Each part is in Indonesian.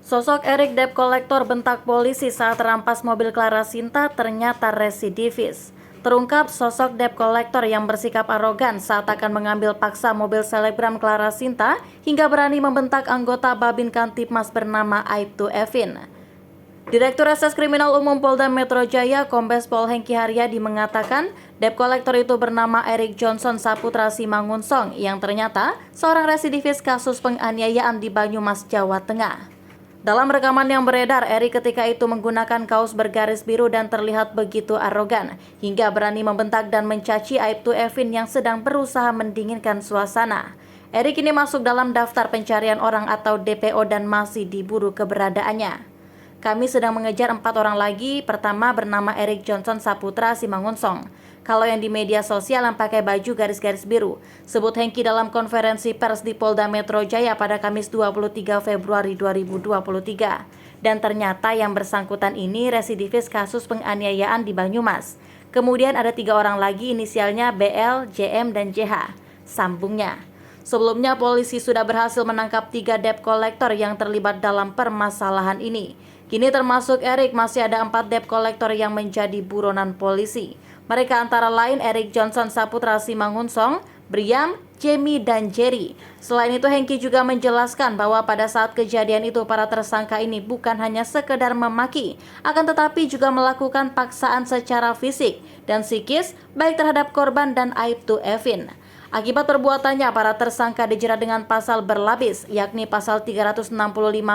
Sosok Erik debt collector bentak polisi saat rampas mobil Clara Sinta ternyata residivis. Terungkap sosok debt collector yang bersikap arogan saat akan mengambil paksa mobil selebgram Clara Sinta hingga berani membentak anggota Babin Kantipmas bernama Aibtu Evin. Direktur Reses Kriminal Umum Polda Metro Jaya, Kombes Pol Hengki Haryadi mengatakan, debt collector itu bernama Erik Johnson Saputra Simangunsong yang ternyata seorang residivis kasus penganiayaan di Banyumas, Jawa Tengah. Dalam rekaman yang beredar, Erik ketika itu menggunakan kaos bergaris biru dan terlihat begitu arogan, hingga berani membentak dan mencaci Aibtu Evin yang sedang berusaha mendinginkan suasana. Erik ini masuk dalam daftar pencarian orang atau DPO dan masih diburu keberadaannya. Kami sedang mengejar 4 orang lagi, pertama bernama Erik Johnson Saputra Simangunsong. Kalau yang di media sosial yang pakai baju garis-garis biru, sebut Hengki dalam konferensi pers di Polda Metro Jaya pada Kamis 23 Februari 2023. Dan ternyata yang bersangkutan ini residivis kasus penganiayaan di Banyumas. Kemudian ada 3 orang lagi inisialnya BL, JM, dan JH. Sambungnya. Sebelumnya polisi sudah berhasil menangkap 3 debt collector yang terlibat dalam permasalahan ini. Kini termasuk Erik masih ada 4 debt collector yang menjadi buronan polisi. Mereka antara lain Erik Johnson Saputra Simangunsong, Briam, Jamie, dan Jerry. Selain itu Hengki juga menjelaskan bahwa pada saat kejadian itu para tersangka ini bukan hanya sekedar memaki, akan tetapi juga melakukan paksaan secara fisik dan psikis baik terhadap korban dan Aibtu Evin. Akibat perbuatannya, para tersangka dijerat dengan pasal berlapis, yakni pasal 365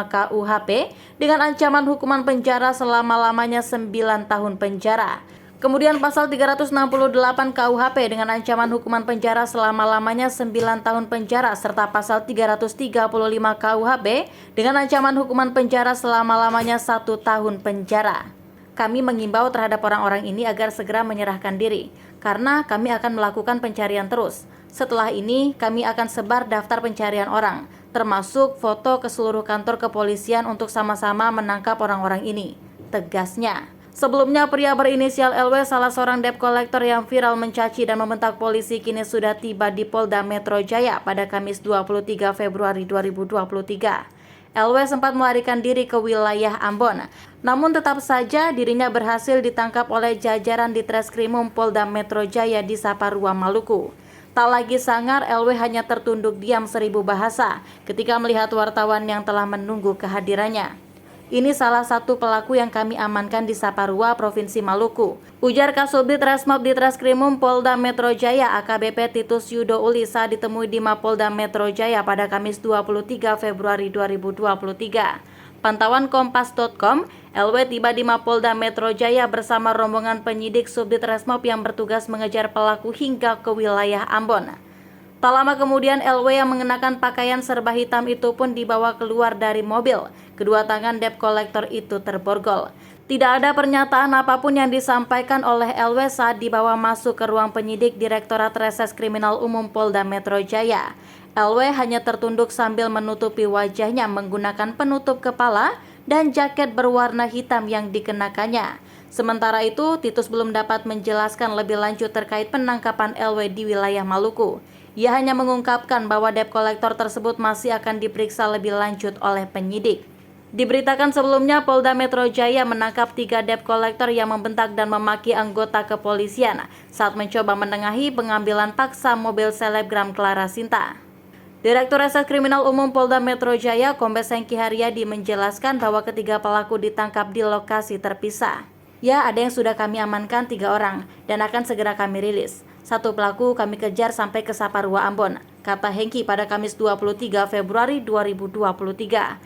KUHP dengan ancaman hukuman penjara selama-lamanya 9 tahun penjara. Kemudian pasal 368 KUHP dengan ancaman hukuman penjara selama-lamanya 9 tahun penjara, serta pasal 335 KUHP dengan ancaman hukuman penjara selama-lamanya 1 tahun penjara. Kami mengimbau terhadap orang-orang ini agar segera menyerahkan diri, karena kami akan melakukan pencarian terus. Setelah ini, kami akan sebar daftar pencarian orang, termasuk foto ke seluruh kantor kepolisian untuk sama-sama menangkap orang-orang ini, tegasnya. Sebelumnya, pria berinisial LW, salah seorang debt collector yang viral mencaci dan membentak polisi, kini sudah tiba di Polda Metro Jaya pada Kamis 23 Februari 2023. LW sempat melarikan diri ke wilayah Ambon, namun tetap saja dirinya berhasil ditangkap oleh jajaran di Treskrimum Polda Metro Jaya di Saparua, Maluku. Tak lagi sangar, LW hanya tertunduk diam 1000 bahasa ketika melihat wartawan yang telah menunggu kehadirannya. Ini salah satu pelaku yang kami amankan di Saparua, Provinsi Maluku, ujar Kasubdit Resmob di Treskrimum Polda Metro Jaya AKBP Titus Yudo Uli saat ditemui di Mapolda Metro Jaya pada Kamis 23 Februari 2023. Pantauan Kompas.com, LW tiba di Mapolda Metro Jaya bersama rombongan penyidik Subdit Resmob yang bertugas mengejar pelaku hingga ke wilayah Ambon. Tak lama kemudian LW yang mengenakan pakaian serba hitam itu pun dibawa keluar dari mobil. Kedua tangan debt collector itu terborgol. Tidak ada pernyataan apapun yang disampaikan oleh LW saat dibawa masuk ke ruang penyidik Direktorat Reses Kriminal Umum Polda Metro Jaya. LW hanya tertunduk sambil menutupi wajahnya menggunakan penutup kepala dan jaket berwarna hitam yang dikenakannya. Sementara itu, Titus belum dapat menjelaskan lebih lanjut terkait penangkapan LW di wilayah Maluku. Ia hanya mengungkapkan bahwa debt collector tersebut masih akan diperiksa lebih lanjut oleh penyidik. Diberitakan sebelumnya, Polda Metro Jaya menangkap 3 debt collector yang membentak dan memaki anggota kepolisian saat mencoba menengahi pengambilan paksa mobil selebgram Clara Sinta. Direktur Reses Kriminal Umum Polda Metro Jaya, Kombes Hengki Haryadi menjelaskan bahwa ketiga pelaku ditangkap di lokasi terpisah. Ya, ada yang sudah kami amankan 3 orang dan akan segera kami rilis. 1 pelaku kami kejar sampai ke Saparua, Ambon, kata Hengki pada Kamis 23 Februari 2023.